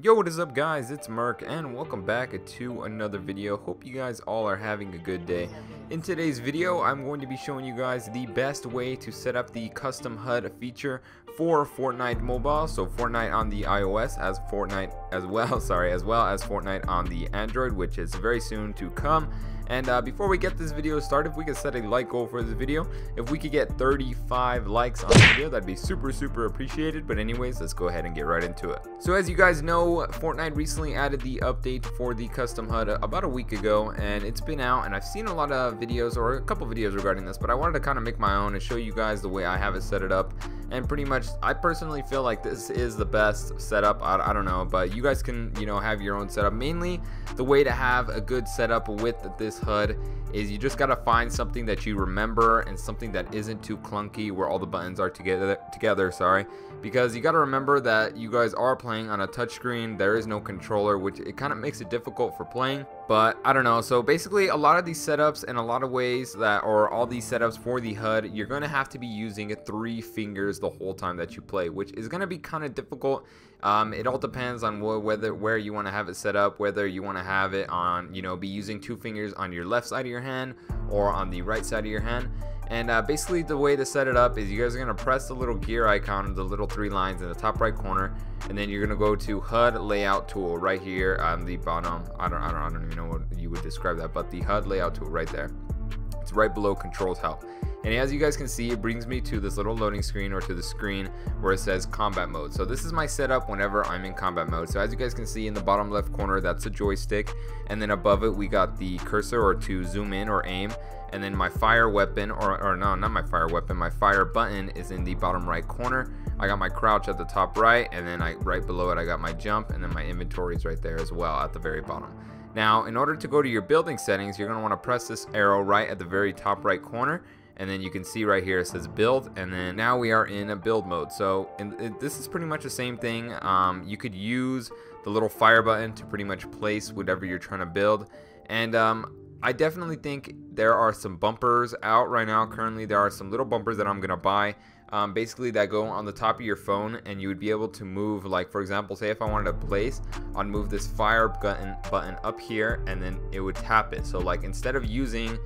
Yo, what is up guys, it's Merc and welcome back to another video. Hope you guys all are having a good day. In today's video I'm going to be showing you guys the best way to set up the custom HUD feature for Fortnite Mobile. So Fortnite on the iOS as Fortnite as well as Fortnite on the Android, which is very soon to come. And before we get this video started, if we could set a like goal for this video, if we could get 35 likes on the video, that'd be super appreciated. But anyways, let's go ahead and get right into it. So as you guys know, Fortnite recently added the update for the custom HUD about a week ago, and it's been out, and I've seen a lot of videos, or a couple videos regarding this, but I wanted to kind of make my own and show you guys the way I have it set it up. And pretty much I personally feel like this is the best setup. I don't know, but you guys can, you know, have your own setup. Mainly the way to have a good setup with this HUD is you just gotta find something that you remember and something that isn't too clunky, where all the buttons are together, because you gotta remember that you guys are playing on a touchscreen. There is no controller, which it kind of makes it difficult for playing. But I don't know, so basically a lot of these setups and a lot of ways that, or all these setups for the HUD, you're gonna have to be using 3 fingers the whole time that you play, which is gonna be kind of difficult. It all depends on where you want to have it set up, whether you want to have it on, you know, be using 2 fingers on your left side of your hand or on the right side of your hand. And basically the way to set it up is you guys are going to press the little gear icon, the little 3 lines in the top right corner, and then you're going to go to HUD Layout Tool right here on the bottom. I don't even know what you would describe that, but the HUD Layout Tool right there. It's right below Controls Help. And as you guys can see, it brings me to this little loading screen, or to the screen where it says combat mode. So this is my setup whenever I'm in combat mode. So as you guys can see in the bottom left corner, that's a joystick, and then above it we got the cursor, or to zoom in or aim, and then my fire weapon, or no, not my fire weapon, my fire button is in the bottom right corner. I got my crouch at the top right, and then right below it I got my jump, and then my inventory is right there as well at the very bottom. Now in order to go to your building settings, you're going to want to press this arrow right at the very top right corner, and then you can see right here it says build, and then now we are in a build mode. So this is pretty much the same thing. You could use the little fire button to pretty much place whatever you're trying to build. And I definitely think there are some bumpers out right now. Currently there are some little bumpers that I'm gonna buy, basically that go on the top of your phone, and you would be able to move, like for example, say if I wanted to place, I'd move this fire button up here, and then it would tap it. So like instead of using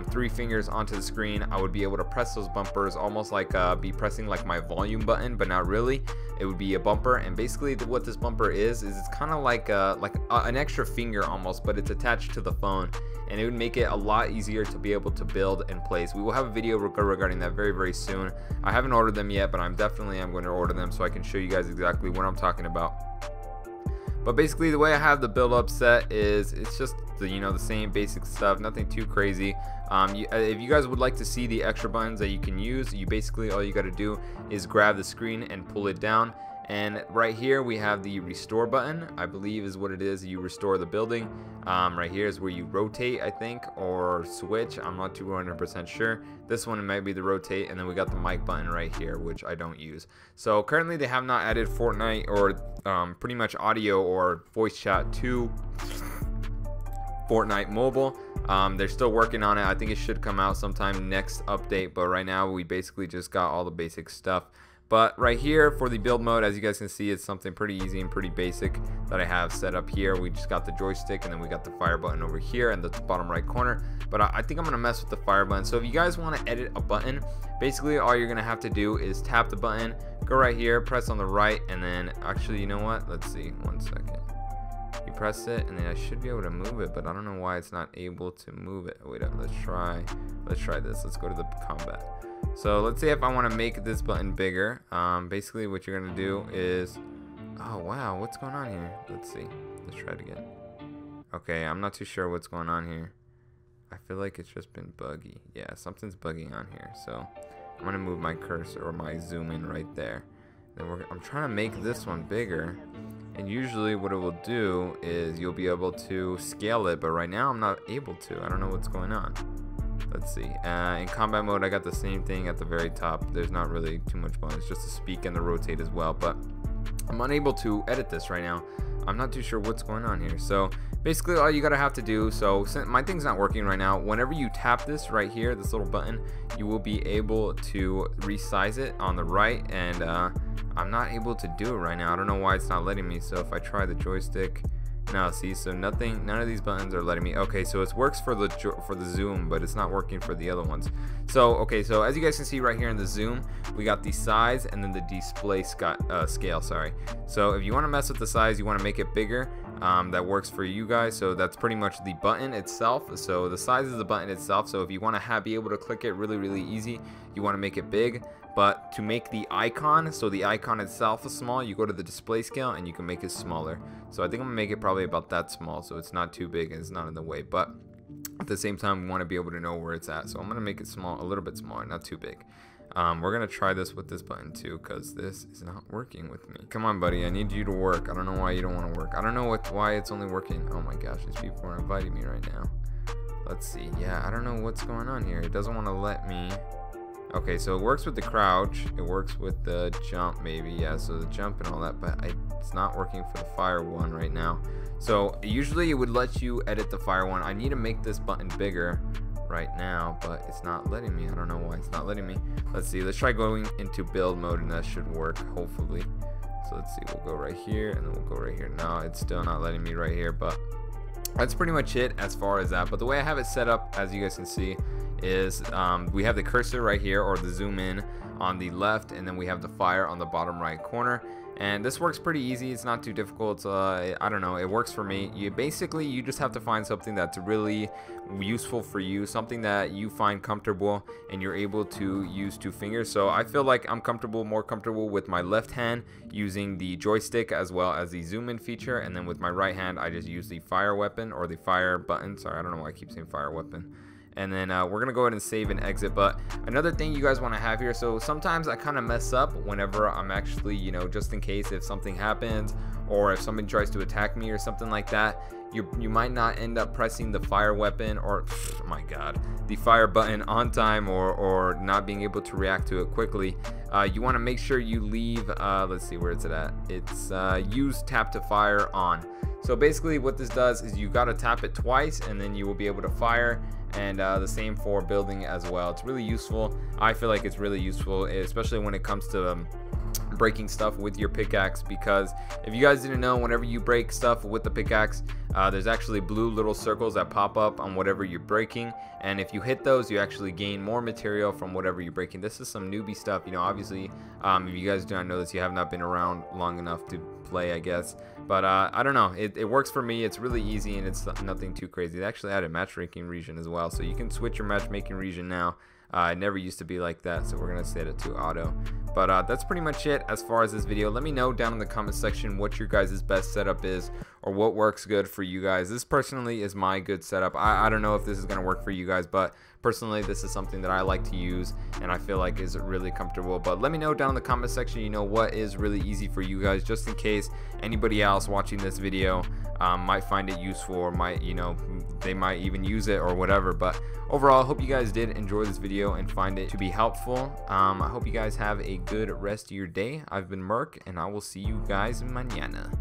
3 fingers onto the screen, I would be able to press those bumpers almost like be pressing like my volume button, but not really. It would be a bumper, and basically what this bumper is it's kind of like an extra finger almost, but it's attached to the phone, and it would make it a lot easier to be able to build and place. We will have a video regarding that very soon. I haven't ordered them yet, but I'm going to order them so I can show you guys exactly what I'm talking about. But basically the way I have the build up set is it's just the same basic stuff, nothing too crazy. If you guys would like to see the extra buttons that you can use, all you got to do is grab the screen and pull it down, and right here we have the restore button, I believe is what it is. You restore the building. Right here is where you rotate, I think, or switch. I'm not too 100% sure. This one might be the rotate, and then we got the mic button right here, which I don't use. So currently they have not added Fortnite or pretty much audio or voice chat to Fortnite Mobile. They're still working on it. I think it should come out sometime next update, but right now we basically just got all the basic stuff. But right here for the build mode, as you guys can see, it's something pretty easy and pretty basic that I have set up here. We just got the joystick, and then we got the fire button over here in the bottom right corner. But I think I'm gonna mess with the fire button. So if you guys want to edit a button, basically all you're gonna have to do is tap the button, go right here, press on the right, and then actually, you know what, let's see, 1 second. You press it, and then I should be able to move it, but I don't know why it's not able to move it. Wait up, let's try this. Let's go to the combat. So let's say if I want to make this button bigger, basically what you're gonna do is, oh wow, what's going on here? Let's see, let's try it again. Okay, I'm not too sure what's going on here. I feel like it's just been buggy. Yeah, something's bugging on here. So I'm gonna move my cursor, or my zoom in right there. Then I'm trying to make this one bigger, and usually what it will do is you'll be able to scale it, but right now I'm not able to. I don't know what's going on. Let's see. In combat mode I got the same thing at the very top. There's not really too much fun. It's just to speak and the rotate as well, but I'm unable to edit this right now. I'm not too sure what's going on here. So basically all you gotta have to do, so since my thing's not working right now, whenever you tap this right here, this little button, you will be able to resize it on the right, and I'm not able to do it right now. I don't know why it's not letting me. So if I try the joystick, no, see, so none of these buttons are letting me. Okay, so it works for the zoom, but it's not working for the other ones. So okay, so as you guys can see right here in the zoom, we got the size and then the display scale, sorry. So if you want to mess with the size, you want to make it bigger, that works for you guys. So that's pretty much the button itself. So the size is the button itself. So if you want to be able to click it really easy, you want to make it big. But to make the icon, so the icon itself is small, you go to the display scale and you can make it smaller. So I think I'm gonna make it probably about that small, so it's not too big and it's not in the way, but at the same time we want to be able to know where it's at. So I'm gonna make it small, a little bit smaller, not too big. We're gonna try this with this button too, because this is not working with me. Come on, buddy, I need you to work. I don't know why you don't want to work. I don't know why it's only working. Oh my gosh, these people are inviting me right now. Let's see. Yeah, I don't know what's going on here. It doesn't want to let me. Okay, so it works with the crouch, it works with the jump maybe, yeah, so the jump and all that, but it's not working for the fire one right now. So usually it would let you edit the fire one. I need to make this button bigger right now, but it's not letting me. I don't know why it's not letting me. Let's see, let's try going into build mode and that should work, hopefully. So let's see, we'll go right here and then we'll go right here. No, it's still not letting me right here, but that's pretty much it as far as that. But the way I have it set up, as you guys can see, is we have the cursor right here, or the zoom in on the left, and then we have the fire on the bottom right corner. And this works pretty easy. It's not too difficult. I don't know, it works for me. You just have to find something that's really useful for you, something that you find comfortable and you're able to use 2 fingers. So I feel like I'm more comfortable with my left hand using the joystick as well as the zoom in feature, and then with my right hand I just use the fire weapon, or the fire button. Sorry, I don't know why I keep saying fire weapon. And then we're gonna go ahead and save and exit. But another thing you guys want to have here, so sometimes I kind of mess up whenever I'm actually, you know, just in case if something happens or if somebody tries to attack me or something like that, you might not end up pressing the fire weapon, or oh my god, the fire button on time, or not being able to react to it quickly. You want to make sure you leave, let's see, where it's at. It's use tap to fire on. So basically what this does is you got to tap it twice and then you will be able to fire, and the same for building as well. It's really useful. I feel like it's really useful, especially when it comes to breaking stuff with your pickaxe, because if you guys didn't know, whenever you break stuff with the pickaxe, there's actually blue little circles that pop up on whatever you're breaking, and if you hit those, you actually gain more material from whatever you're breaking. This is some newbie stuff, you know, obviously. If you guys do not know this, you have not been around long enough to play, I guess, but I don't know, it works for me. It's really easy and it's nothing too crazy. They actually added matchmaking region as well, so you can switch your matchmaking region now. It never used to be like that, so we're gonna set it to auto. But that's pretty much it as far as this video. Let me know down in the comment section what your guys' best setup is, or what works good for you guys. This personally is my good setup. I don't know if this is gonna work for you guys, but personally this is something that I like to use and I feel like is really comfortable. But let me know down in the comment section, you know, what is really easy for you guys, just in case anybody else watching this video might find it useful, or might, you know, they might even use it or whatever. But overall, I hope you guys did enjoy this video and find it to be helpful. I hope you guys have a good rest of your day. I've been Merc, and I will see you guys mañana.